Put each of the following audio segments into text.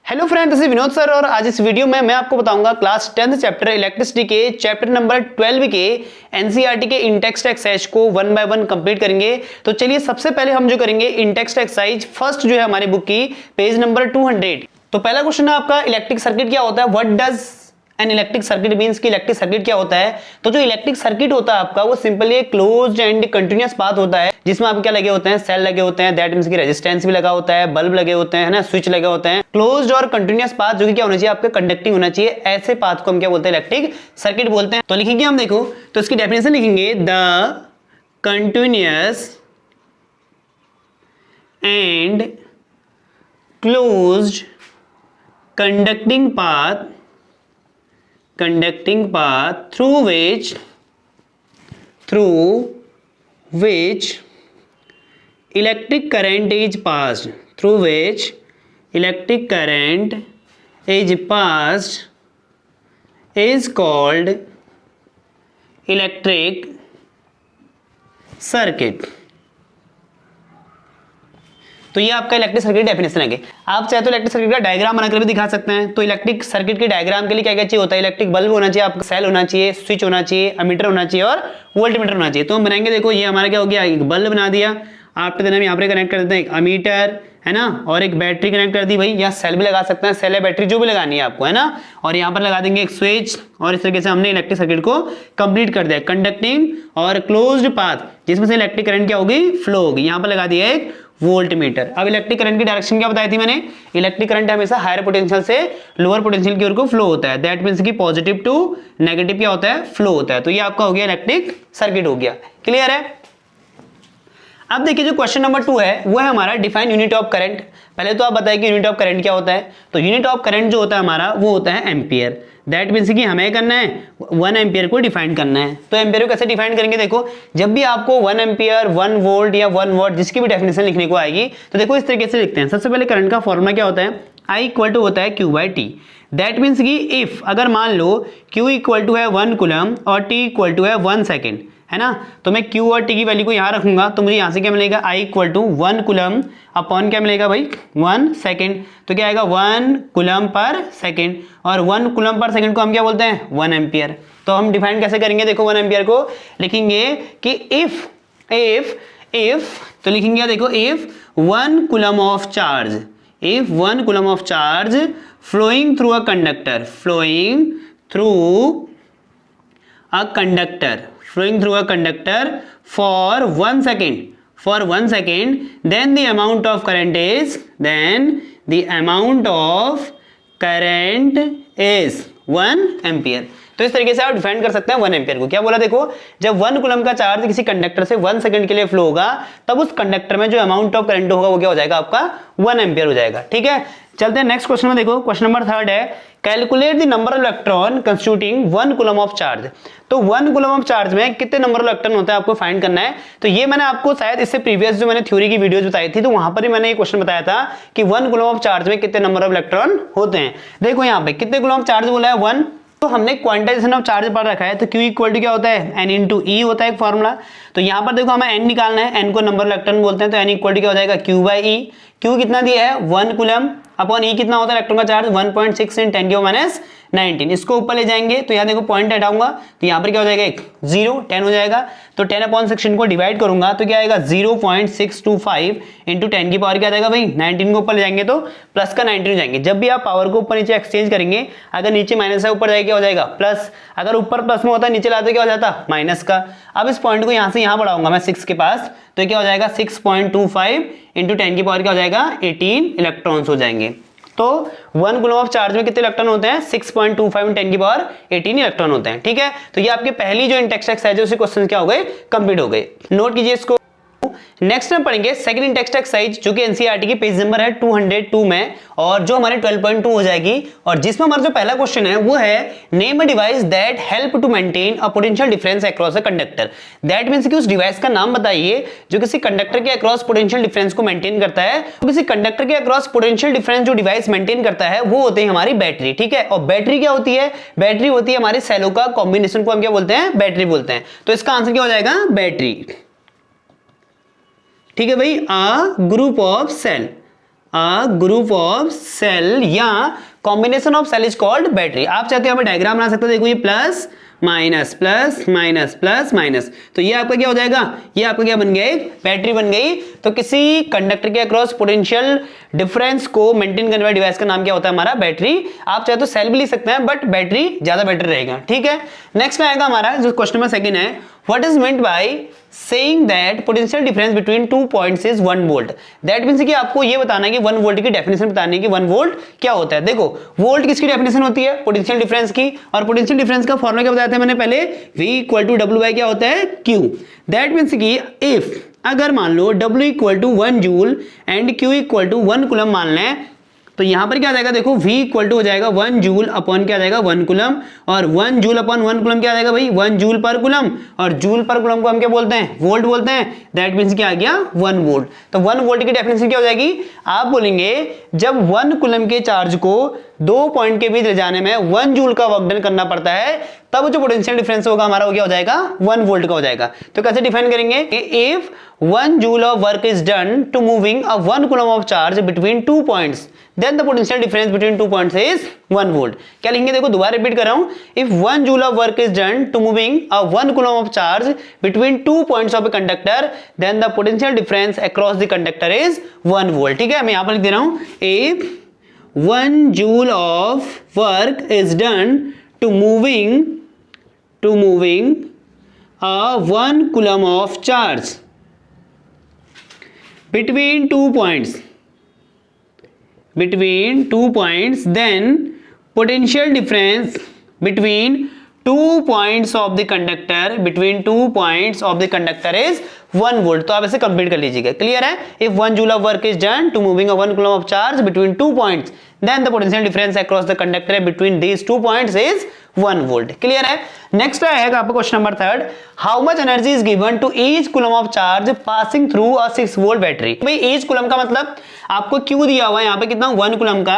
Hello friend, this is Vinod sir और आज इस वीडियो में मैं आपको बताऊंगा क्लास 10th चैप्टर इलेक्ट्रिसिटी के चैप्टर नंबर 12 के एनसीईआरटी के इंटेक्स्ट एक्सरसाइज को वन बाय वन कंप्लीट करेंगे। तो चलिए सबसे पहले हम जो करेंगे इंटेक्स्ट एक्सरसाइज फर्स्ट जो है हमारी बुक की पेज नंबर 200। तो पहला क्वेश्चन है आपका इलेक्ट्रिक सर्किट क्या होता है, what does an electric circuit means कि इलेक्ट्रिक सर्किट क्या होता है। तो जो इलेक्ट्रिक सर्किट होता है आपका वो सिंपली एक क्लोज्ड एंड कंटिन्यूअस पाथ होता है जिसमें आपके क्या लगे होते हैं, सेल लगे होते हैं, दैट मींस कि रेजिस्टेंस भी लगा होता है, बल्ब लगे होते हैं ना, स्विच लगे होते हैं। क्लोज्ड और कंटिन्यूअस पाथ जो कि क्या होना चाहिए आपके कंडक्टिंग होना चाहिए, ऐसे पाथ को हम क्या बोलते हैं, इलेक्ट्रिक सर्किट बोलते हैं। तो लिखेंगे हम, देखो तो इसकी डेफिनेशन लिखेंगे, the continuous and closed conducting path through which electric current is passed is called electric circuit। तो ये आपका इलेक्ट्रिक सर्किट डेफिनेशन है। आप चाहे तो इलेक्ट्रिक सर्किट का डायग्राम बनाकर भी दिखा सकते हैं। तो इलेक्ट्रिक सर्किट के डायग्राम के लिए क्या क्या चाहिए होता है, इलेक्ट्रिक बल्ब होना चाहिए, आपका सेल होना चाहिए, स्विच होना चाहिए, अमीटर होना चाहिए और वोल्टमीटर होना चाहिए। तो हम बनाएंगे, देखो ये हमारा क्या हो गया, एक बल्ब बना दिया, आपके दिन हम यहाँ पे कनेक्ट कर देते हैं एक अमीटर है ना, और एक बैटरी कनेक्ट कर दी भाई, या सेल भी लगा सकते हैं, सेल या बैटरी जो भी लगानी है आपको है ना, और यहाँ पर लगा देंगे एक स्विच। और इस तरीके से हमने इलेक्ट्रिक सर्किट को कंप्लीट कर दिया, कंडक्टिंग और क्लोज्ड पाथ जिसमें से इलेक्ट्रिक करंट क्या होगी, फ्लो होगी। यहाँ पर लगा दिया एक वोल्ट मीटर। अब इलेक्ट्रिक करंट की डायरेक्शन क्या बताई थी मैंने, इलेक्ट्रिक करंट हमेशा हायर पोटेंशियल से लोअर पोटेंशियल की ओर को फ्लो होता है, दैट मींस कि पॉजिटिव टू नेगेटिव क्या होता है, फ्लो होता है। तो ये आपका हो गया इलेक्ट्रिक सर्किट हो गया, क्लियर है। अब देखिए जो क्वेश्चन नंबर 2 है वो है हमारा डिफाइन यूनिट ऑफ करंट। पहले तो आप बताइए कि यूनिट ऑफ करंट क्या होता है। तो यूनिट ऑफ करंट जो होता है हमारा वो होता है एम्पियर, दैट मींस कि हमें करना है 1 एम्पियर को डिफाइन करना है। तो एम्पियर को कैसे डिफाइन करेंगे, देखो जब भी आपको 1 एम्पियर 1 वोल्ट या 1 वॉट जिसकी भी डेफिनेशन लिखने को आएगी तो देखो इस तरीके से लिखते हैं। सबसे पहले करंट का फॉर्मूला क्या होता है, I इक्वल टू होता है Q/T। दैट मीन्स कि इफ अगर मान लो Q इक्वल टू है 1 कूलम और T इक्वल टू है 1 सेकेंड है ना, तो मैं Q और T की वैल्यू को यहाँ रखूंगा तो मुझे यहाँ से क्या मिलेगा, I equal to 1 coulomb upon क्या मिलेगा भाई 1 सेकेंड। तो क्या आएगा 1 कूलम पर सेकेंड, और 1 कूलम पर सेकेंड को हम क्या बोलते हैं, 1 एम्पियर। तो हम डिफाइन कैसे करेंगे, देखो 1 एम्पियर को लिखेंगे कि इफ तो लिखेंगे देखो if 1 coulomb of charge, if 1 coulomb of charge flowing through a conductor for 1 second, then the amount of current is 1 ampere। तो इस तरीके से आप डिफाइन कर सकते हैं 1 एम्पियर को। क्या बोला, देखो जब 1 कूलम का चार्ज किसी कंडक्टर से 1 सेकंड के लिए फ्लो होगा तब उस कंडक्टर में जो अमाउंट ऑफ करंट होगा वो क्या हो जाएगा, आपका 1 एम्पियर हो जाएगा। ठीक है, चलते हैं नेक्स्ट क्वेश्चन में। देखो क्वेश्चन नंबर 3 है, calculate the number of electron constituting 1 coulomb of charge. तो 1 कूलम ऑफ चार्ज में कितने नंबर ऑफ इलेक्ट्रॉन होते हैं आपको फाइंड करना है। तो ये मैंने आपको शायद इससे प्रीवियस जो मैंने थ्योरी की वीडियोस बताई थी तो वहां पर ही मैंने ये क्वेश्चन बताया था कि 1 कूलम ऑफ चार्ज में कितने नंबर ऑफ इलेक्ट्रॉन होते हैं। देखो यहाँ पे कितने कूलम ऑफ चार्ज बोला है, 1। तो हमने क्वांटाइजेशन ऑफ चार्ज पढ़ रखा है, तो Q इक्वल टू क्या होता है, N इंटू E होता है एक फॉर्मूला। तो यहाँ पर देखो हमें N निकालना है, N को नंबर ऑफ इलेक्ट्रॉन बोलते हैं, तो N इक्वल टू क्या हो जाएगा, Q/E। Q कितना दिया है, 1 कूलम अपॉन E कितना होता है इलेक्ट्रॉन का चार्ज, 1.6 × 10⁻⁹। इसको ऊपर ले जाएंगे तो यहाँ देखो पॉइंट हटाऊंगा तो यहाँ पर क्या हो जाएगा, एक 0 10 हो जाएगा। तो 10/16 को डिवाइड करूंगा तो क्या आएगा 0.625 × 10 की पावर क्या आ जाएगा भाई 19 को ऊपर ले जाएंगे तो प्लस का 19 हो जाएंगे। जब भी आप पावर को ऊपर नीचे एक्सचेंज करेंगे, अगर नीचे माइनस है ऊपर जाएगा क्या हो जाएगा प्लस, अगर ऊपर प्लस में होता है नीचे लाते क्या हो जाता माइनस का। अब इस पॉइंट को यहाँ से यहाँ बढ़ाऊंगा मैं 6 के पास तो क्या हो जाएगा 6.25 × 10 की पावर क्या हो जाएगा 18 इलेक्ट्रॉन्स हो जाएंगे। तो 1 कूलम ऑफ चार्ज में कितने इलेक्ट्रॉन होते हैं, 6.25 × 10 की पावर 18 इलेक्ट्रॉन होते हैं। ठीक है, तो ये आपके पहली जो इंटेक्स्ट एक्सरसाइज है उसी क्वेश्चन क्या हो गए, कंप्लीट हो गए। नोट कीजिए इसको। नेक्स्ट में पढ़ेंगे सेकंड इंटेक्स्ट एक्सरसाइज जो कि एनसीईआरटी की पेज नंबर है 202 में, और जो हमारे 12.2 हो जाएगी, और जिसमें हमारा जो पहला क्वेश्चन है वो है name a device that help to maintain a potential difference across a conductor. That means कि उस डिवाइस का नाम बताइए जो किसी कंडक्टर के अक्रॉस पोटेंशियल डिफरेंस को मेंटेन करता है। तो किसी कंडक्टर के अक्रॉस पोटेंशियल डिफरेंस जो डिवाइस मेंटेन करता है वो होते हैं हमारी बैटरी। ठीक है, और बैटरी क्या होती है, बैटरी होती है हमारे सेलों का कॉम्बिनेशन को हम क्या बोलते हैं, बैटरी बोलते हैं। तो इसका आंसर क्या हो जाएगा, बैटरी। ठीक है भाई, a group of cell, a group of cell या combination of cell is called battery. आप चाहते हो यहाँ पे डायग्राम बना सकते हो, देखो ये plus minus plus minus plus minus, तो ये आपका क्या हो जाएगा, ये आपका क्या बन गया, एक बैटरी बन गई। तो किसी कंडक्टर के अक्रॉस पोटेंशियल डिफरेंस को मेंटेन करने वाले डिवाइस का नाम क्या होता है, हमारा बैटरी। आप चाहे तो सेल भी लिख सकते हैं, बट बैटरी ज्यादा बेटर रहेगा, ठीक है। नेक्स्ट में आएगा हमारा जो क्वेश्चन नंबर सेकंड है, what is meant by saying that potential difference between 2 points is 1 volt। That means कि आपको ये बताना है कि 1 वोल्ट की डेफिनेशन बतानी है कि 1 वोल्ट क्या होता है। देखो वोल्ट किसकी डेफिनेशन होती है, पोटेंशियल डिफरेंस की, और पोटेंशियल डिफरेंस का फॉर्मूला क्या बताया था मैंने पहले, V = W क्या होता है, Q। दैट मींस कि इफ अगर मान लो W = 1 joule and Q = 1 coulomb मान लें, तो यहां पर क्या आ जाएगा, देखो V इक्वल टू हो जाएगा 1 जूल अपॉन क्या आ जाएगा 1 कूलम, और 1 जूल अपॉन 1 कूलम क्या आ जाएगा भाई 1 जूल पर कूलम, और जूल पर कूलम को हम क्या बोलते हैं, वोल्ट बोलते हैं। दैट मींस क्या आ गया 1 वोल्ट। तो 1 वोल्ट की डेफिनेशन क्या हो जाएगी, आप बोलेंगे जब 1 कूलम के चार्ज को 2 पॉइंट के बीच ले जाने में 1 जूल का वर्क डन करना पड़ता है, तब जो पोटेंशियल डिफरेंस होगा हमारा वो क्या हो जाएगा 1 वोल्ट का हो जाएगा। तो कैसे डिफाइन करेंगे, if 1 joule of work is done to moving a 1 coulomb of charge between 2 points, then the potential difference between 2 points is 1 volt। क्या लिखेंगे, देखो दोबारा रिपीट कर रहा हूं, if 1 joule of work is done to moving a 1 coulomb of charge between 2 points of a conductor, then the potential difference across the conductor is 1 volt। ठीक है, मैं यहां पर लिख दे रहा हूं, if 1 joule of work is done to moving a 1 coulomb of charge between 2 points, then potential difference between 2 points of the conductor is 1 volt। तो आप ऐसे कंप्लीट कर लीजिएगा, क्लियर है। If 1 joule of work is done to moving a 1 coulomb of charge between 2 points, then the potential difference across the conductor between these 2 points is 1 volt। Clear है। Next आएगा आपका question number third, how much energy is given to each coulomb of charge passing through a 6 volt battery. भाई each coulomb का मतलब आपको Q दिया हुआ है यहाँ पे कितना 1 कूलम का,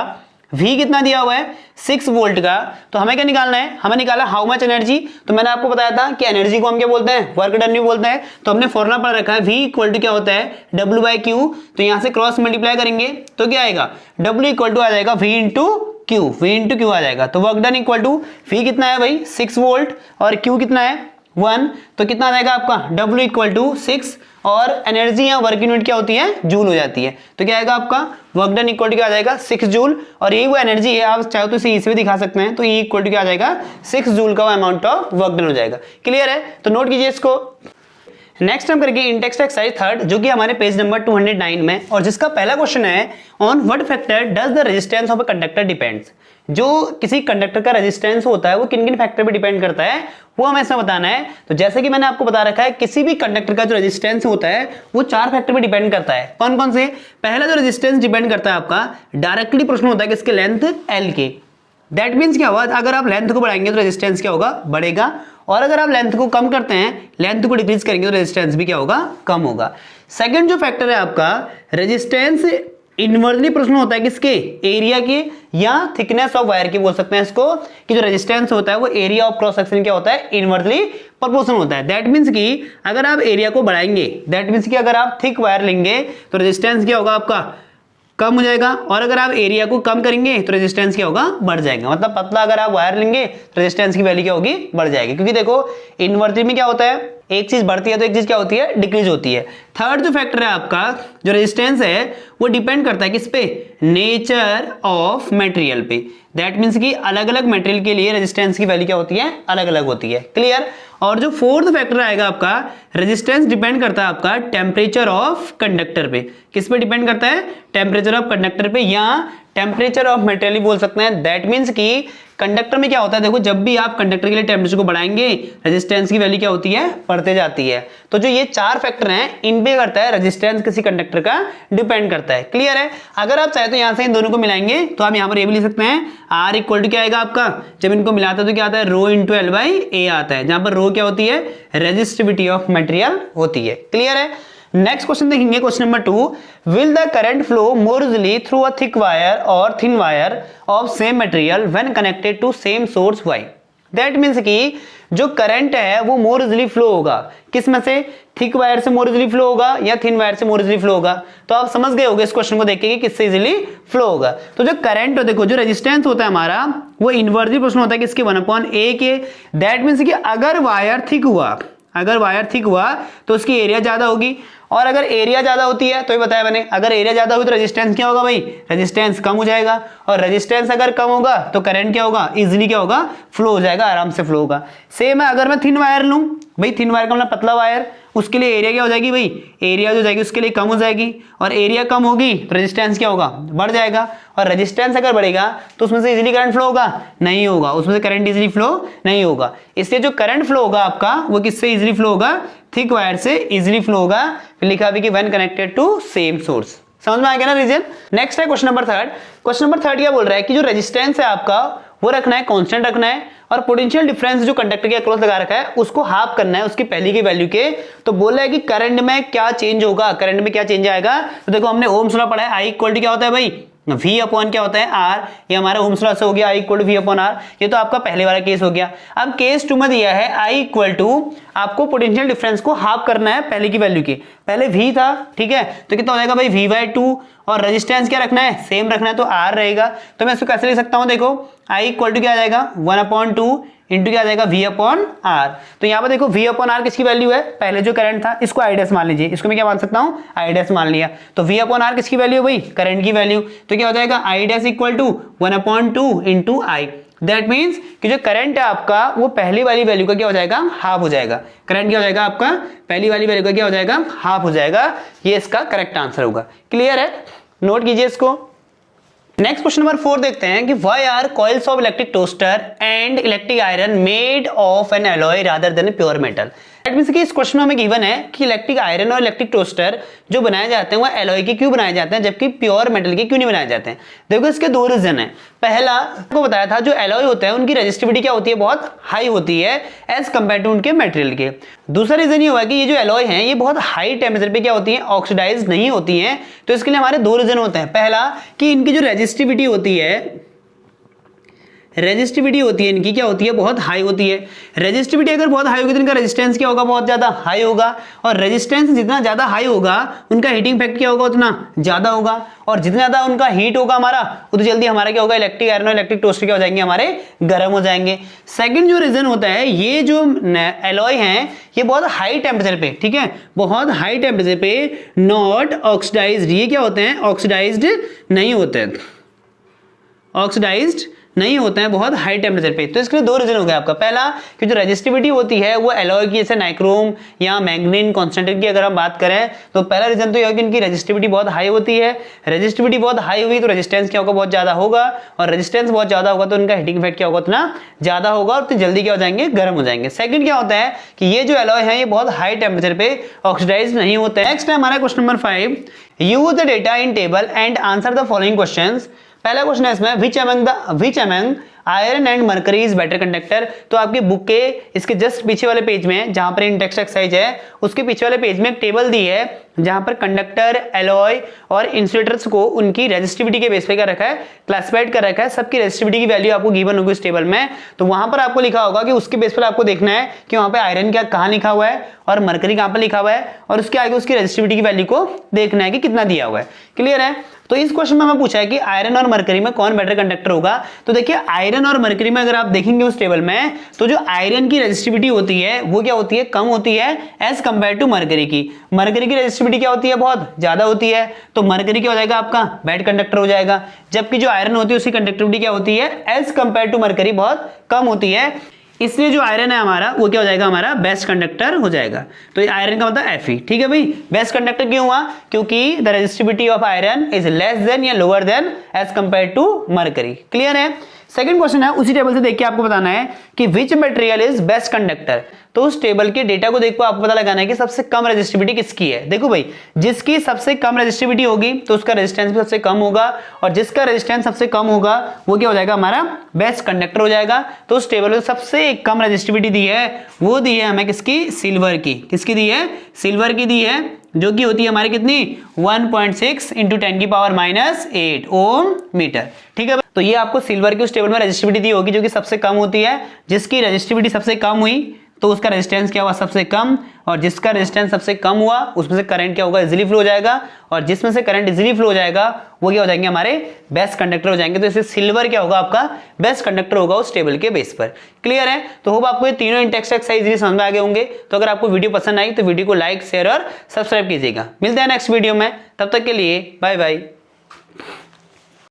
V कितना दिया हुआ है 6 वोल्ट का। तो हमें क्या निकालना है, हमें निकाला हाउ मच एनर्जी। तो मैंने आपको बताया था कि एनर्जी को हम क्या बोलते हैं, वर्क डन भी बोलते हैं। तो हमने फॉर्मूला पढ़ रखा है, V इक्वल टू क्या होता है W/Q। तो यहां से क्रॉस मल्टीप्लाई करेंगे तो क्या आएगा, W इक्वल टू आ जाएगा V इंटू Q आ जाएगा। तो work done equal to V कितना है भाई 6 वोल्ट और Q कितना है 1, तो कितना आ जाएगा आपका W इक्वल टू 6, और एनर्जी या वर्क यूनिट क्या होती है, जूल हो जाती है। तो क्या आएगा आपका वर्क डन इक्वल टू क्या आ जाएगा 6 जूल, और यही वो एनर्जी है, आप चाहे तो इसे इसमें दिखा सकते हैं। तो ये इक्वल टू क्या आ जाएगा 6 जूल का अमाउंट ऑफ वर्क डन हो जाएगा। क्लियर है, तो नोट कीजिए इसको। नेक्स्ट हम करेंगे इंटेक्स्ट एक्सरसाइज थर्ड, जो कि हमारे पेज नंबर 209 में, और जिसका पहला क्वेश्चन है, on what factor does the resistance of a conductor depends. जो किसी कंडक्टर का रेजिस्टेंस होता है वो किन किन फैक्टर पे डिपेंड करता है, वो हमें इसमें बताना है। तो जैसे कि मैंने आपको बता रखा है, किसी भी कंडक्टर का जो रेजिस्टेंस होता है वो 4 फैक्टर पे डिपेंड करता है। कौन कौन से, पहला जो रेजिस्टेंस डिपेंड करता है आपका डायरेक्टली प्रश्न होता है किसके, लेंथ L के। दैट मीन्स क्या होगा, अगर आप लेंथ को बढ़ाएंगे तो रेजिस्टेंस क्या होगा, बढ़ेगा, और अगर आप लेंथ को कम करते हैं, लेंथ को डिक्रीज करेंगे तो रेजिस्टेंस भी क्या होगा, कम होगा। सेकंड जो फैक्टर है आपका रेजिस्टेंस इनवर्सली प्रश्न होता है किसके, एरिया के या थिकनेस ऑफ वायर की बोल सकते हैं इसको, कि जो रेजिस्टेंस होता है वो एरिया ऑफ क्रॉस सेक्शन क्या होता है, इनवर्सली प्रोपोर्शनल होता है। दैट मीन्स कि अगर आप एरिया को बढ़ाएंगे, दैट मीन्स कि अगर आप थिक वायर लेंगे तो रेजिस्टेंस क्या होगा आपका, कम हो जाएगा, और अगर आप एरिया को कम करेंगे तो रेजिस्टेंस क्या होगा, बढ़ जाएगा। मतलब पतला अगर आप वायर लेंगे तो रेजिस्टेंस की वैल्यू क्या होगी, बढ़ जाएगी। क्योंकि देखो इनवर्सली में क्या होता है, एक चीज बढ़ती है तो एक चीज क्या होती है, डिक्रीज होती है। थर्ड जो फैक्टर है आपका, जो रेजिस्टेंस है वो डिपेंड करता है किस पे, नेचर ऑफ मटेरियल पे। दैट मीन्स कि अलग अलग मटेरियल के लिए रेजिस्टेंस की वैल्यू क्या होती है, अलग अलग होती है। क्लियर। और जो फोर्थ फैक्टर आएगा आपका, रेजिस्टेंस डिपेंड करता है आपका टेम्परेचर ऑफ कंडक्टर पे। किस पे डिपेंड करता है, टेम्परेचर ऑफ कंडक्टर पे या टेम्परेचर ऑफ मटेरियल बोल सकते हैं। दैट मीन्स कि कंडक्टर में क्या होता है, देखो जब भी आप कंडक्टर के लिए टेम्परेचर को बढ़ाएंगे रेजिस्टेंस की वैल्यू क्या होती है, बढ़ते जाती है। तो जो ये 4 फैक्टर हैं इन पे करता है रेजिस्टेंस किसी कंडक्टर का डिपेंड करता है। क्लियर है। अगर आप चाहे तो यहां से इन दोनों को मिलाएंगे तो आप यहां पर ये भी लिख सकते हैं, R इक्वल टू क्या आएगा आपका, जब इनको मिलाता है तो क्या आता है, रो इंटू L/A आता है, जहां पर रो क्या होती है, रेजिस्टिविटी ऑफ मटेरियल होती है। क्लियर है। नेक्स्ट क्वेश्चन देखेंगे, question number 2, will the current flow more easily through a thick wire और thin wire of same material when connected to same source why. That means कि जो current है वो मोर easily flow होगा, किस में से, थिक वायर से मोर इजिली फ्लो होगा या थिन वायर से मोर इजिली फ्लो होगा। तो आप समझ गए होगे इस क्वेश्चन को देख के कि किससे इजिली फ्लो होगा। तो जो करंट हो, देखो जो रेजिस्टेंस होता है हमारा वो इनवर्सली प्रोपोर्शनल होता है किसके, 1/a के। दैट मीन्स कि अगर वायर थिक हुआ तो उसकी एरिया ज्यादा होगी, और अगर एरिया ज्यादा होती है तो ये बताया मैंने, अगर एरिया ज्यादा हुई तो रेजिस्टेंस क्या होगा भाई, रेजिस्टेंस कम हो जाएगा, और रेजिस्टेंस अगर कम होगा तो करंट क्या होगा, इजीली क्या होगा, फ्लो हो जाएगा, आराम से फ्लो होगा। सेम है अगर मैं थिन वायर लूं, भाई थिन वायर का मतलब पतला वायर, उसके लिए एरिया क्या हो जाएगी भाई, एरिया जो जाएगी उसके लिए कम हो जाएगी, और एरिया कम होगी तो रेजिस्टेंस क्या होगा, बढ़ जाएगा, और रेजिस्टेंस अगर बढ़ेगा तो उसमें से इजीली करंट फ्लो होगा, नहीं होगा, उसमें से करंट इजीली फ्लो नहीं होगा। इसलिए जो करंट फ्लो होगा आपका वो किससे इजीली फ्लो होगा, थिक वायर से इजीली फ्लो होगा। फिर लिखा भी कि when connected to same source. समझ में आ गया ना रीजन। नेक्स्ट है question number third. Question number third क्या बोल रहा है कि जो रेजिस्टेंस है आपका वो रखना है, कांस्टेंट रखना है, और पोटेंशियल डिफरेंस जो कंडक्टर के अक्रॉस लगा रखा है उसको हाफ करना है उसकी पहले की वैल्यू के। तो बोल रहा है कि करंट में क्या चेंज होगा, करंट में क्या चेंज आएगा। तो देखो हमने ओम्स लॉ पढ़ा है, आई इक्वल टू क्या होता है भाई, V अपॉन क्या होता है आर, ये हमारा ओम्स लॉ से हो गया I equal to V upon R. ये तो आपका पहले वाला केस हो गया। अब केस 2 में दिया है आई इक्वल टू, आपको पोटेंशियल डिफरेंस को हाफ करना है पहले की वैल्यू के, पहले V था, ठीक है, तो कितना हो जाएगा भाई V/2, और रेजिस्टेंस क्या रखना है, सेम रखना है, तो R रहेगा। तो मैं इसको कैसे लिख सकता हूं, देखो I इक्वल टू क्या आ जाएगा 1/2 इंटू क्या आ जाएगा V अपॉन आर। तो यहाँ पर देखो V अपॉन आर किसकी वैल्यू है, पहले जो करंट था इसको I डैश मान लीजिए, इसको मैं क्या मान सकता हूँ I डैश मान लिया। तो V अपॉन आर किसकी वैल्यू है भाई, करंट की वैल्यू। तो क्या हो जाएगा I dash equal to 1/2 into I। That means कि जो करंट है आपका वो पहली वाली वैल्यू का क्या हो जाएगा, हाफ हो जाएगा। करंट क्या हो जाएगा आपका, पहली वाली वैल्यू का क्या हो जाएगा, हाफ हो जाएगा। ये इसका करेक्ट आंसर होगा। क्लियर है, नोट कीजिए इसको। नेक्स्ट क्वेश्चन नंबर 4 देखते हैं कि why are coils of electric toaster and electric iron made of an alloy rather than pure metal. That means कि इस क्वेश्चन में हमें गिवन है कि इलेक्ट्रिक आयरन और इलेक्ट्रिक टोस्टर जो बनाए जाते हैं वो एलॉय के क्यों बनाए जाते हैं जबकि प्योर मेटल के क्यों नहीं बनाए जाते हैं। देखो इसके दो रीजन है। पहला आपको बताया था जो एलॉय होते हैं उनकी रेजिस्टिविटी क्या होती है, बहुत हाई होती है एज कंपेयर टू उनके मटेरियल के। दूसरा रीजन ये हुआ कि ये जो एलॉय हैं ये बहुत हाई टेम्परेचर पे क्या होती है, ऑक्सीडाइज नहीं होती हैं। तो इसके लिए हमारे दो रीजन होते हैं। पहला कि इनकी जो रेजिस्टिविटी होती है, रेजिस्टिविटी होती है इनकी क्या होती है, बहुत हाई होती है। रेजिस्टिविटी अगर बहुत हाई होगी तो इनका रेजिस्टेंस क्या होगा, बहुत ज्यादा हाई होगा, और रेजिस्टेंस जितना ज्यादा हाई होगा उनका हीटिंग फैक्टर क्या होगा, उतना ज्यादा होगा, और जितना ज्यादा उनका हीट होगा हमारा उतना जल्दी हमारा क्या होगा, इलेक्ट्रिक आयरन और इलेक्ट्रिक टोस्टर क्या हो जाएंगे, हमारे गर्म हो जाएंगे। सेकंड जो रीजन होता है, ये जो एलॉय हैं ये बहुत हाई टेम्परेचर पे, ठीक है, बहुत हाई टेम्परेचर पे नॉट ऑक्सीडाइज्ड, ये क्या होते हैं, ऑक्सीडाइज्ड नहीं होते हैं, ऑक्सीडाइज्ड नहीं होते हैं बहुत हाई टेम्परेचर पे। तो इसके लिए दो रीजन हो गए आपका। पहला कि जो रेजिस्टिविटी होती है वो एलॉय की, जैसे नाइक्रोम या मैग्नीन कॉन्सेंट्रेट की अगर हम बात करें तो पहला रीजन तो यह है कि इनकी रेजिस्टिविटी बहुत हाई होती है। रेजिस्टिविटी बहुत हाई हुई तो रेजिस्टेंस क्या होगा, बहुत ज्यादा होगा, और रेजिस्टेंस बहुत ज्यादा होगा तो इनका हीटिंग इफेक्ट क्या होगा, उतना ज्यादा होगा, और तो जल्दी क्या हो जाएंगे, गर्म हो जाएंगे। सेकंड क्या होता है कि ये जो एलॉय है ये बहुत हाई टेम्परेचर पे ऑक्सीडाइज नहीं होते। नेक्स्ट है हमारा question number 5, use the data in table and answer the following questions. पहला क्वेश्चन है इसमें which among iron and mercury is better conductor. तो आपकी बुक के इसके जस्ट पीछे वाले पेज में जहां पर इंडेक्स एक्सरसाइज है उसके पीछे वाले पेज में एक टेबल दी है जहां पर कंडक्टर, एलॉय और इंसुलेटर्स को उनकी रेजिस्टिविटी के बेस पे क्या रखा है, क्लासिफाइड कर रखा है। सबकी रेजिस्टिविटी की वैल्यू आपको गिवन होगी इस टेबल में। तो वहां पर आपको लिखा होगा कि उसके बेस पर आपको देखना है कि वहां पे आयरन क्या कहां लिखा हुआ है और मरकरी कहां पर लिखा हुआ है, और उसके आगे उसकी रेजिस्टिविटी की वैल्यू को देखना है कि कितना दिया हुआ है। क्लियर है। तो इस क्वेश्चन में हमें पूछा है कि आयरन और मरकरी में कौन बेटर कंडक्टर होगा। तो देखिए आयरन और मरकरी में अगर आप देखेंगे उस टेबल में तो जो आयरन की रेजिस्टिविटी होती है वो क्या होती है, कम होती है एज कंपेयर टू मरकरी की। मरकरी की रेजिस्टिविटी क्या होती है, बहुत ज्यादा होती है, तो मरकरी क्या हो जाएगा आपका, बेड कंडक्टर हो जाएगा। जबकि जो आयरन होती है उसकी कंडक्टिविटी क्या होती है, एज कंपेयर टू मरकरी बहुत कम होती है। इसलिए जो आयरन है हमारा वो क्या हो जाएगा, हमारा बेस्ट कंडक्टर हो जाएगा। तो ये आयरन का मतलब Fe, ठीक है भाई। बेस्ट कंडक्टर क्यों हुआ, क्योंकि the resistivity of iron is less than या lower than as compare to mercury. Clear है। सेकंड क्वेश्चन है उसी टेबल से देख के आपको बताना है कि which material is best conductor. तो उस टेबल के डेटा को देखो आपको पता लगाना है कि सबसे कम रेजिस्टिविटी किसकी है। देखो भाई जिसकी सबसे कम रेजिस्टिविटी होगी तो उसका रेजिस्टेंस भी सबसे कम होगा, और जिसका रेजिस्टेंस सबसे कम होगा वो क्या हो जाएगा, हमारा बेस्ट कंडक्टर हो जाएगा। तो उस टेबल में सबसे कम रेजिस्टिविटी दी है वो दी है हमें किसकी, सिल्वर की। किसकी दी है, सिल्वर की दी है, जो कि होती है हमारी कितनी 1.6 × 10⁻⁻8 ओम मीटर। ठीक है। तो तो ये आपको सिल्वर की उस टेबल में रेजिस्टिविटी दी होगी जो कि सबसे कम होती है। जिसकी रेजिस्टिविटी सबसे कम हुई तो उसका रेजिस्टेंस क्या हुआ, सबसे कम, और जिसका रेजिस्टेंस सबसे कम हुआ उसमें से करंट क्या होगा, इजीली फ्लो हो जाएगा, और जिसमें से करंट इजीली फ्लो हो जाएगा वो क्या हो जाएंगे, हमारे बेस्ट कंडक्टर हो जाएंगे। तो इससे सिल्वर क्या होगा, आपका बेस्ट कंडक्टर होगा उस टेबल के बेस पर। क्लियर है? तो होप आपको ये तीनों टेक्स्ट एक्सरसाइज इजीली समझ में आ गए होंगे। तो अगर आपको वीडियो पसंद आई तो वीडियो को लाइक, शेयर और सब्सक्राइब कीजिएगा। मिलते हैं नेक्स्ट वीडियो में, तब तक के लिए बाय बाय।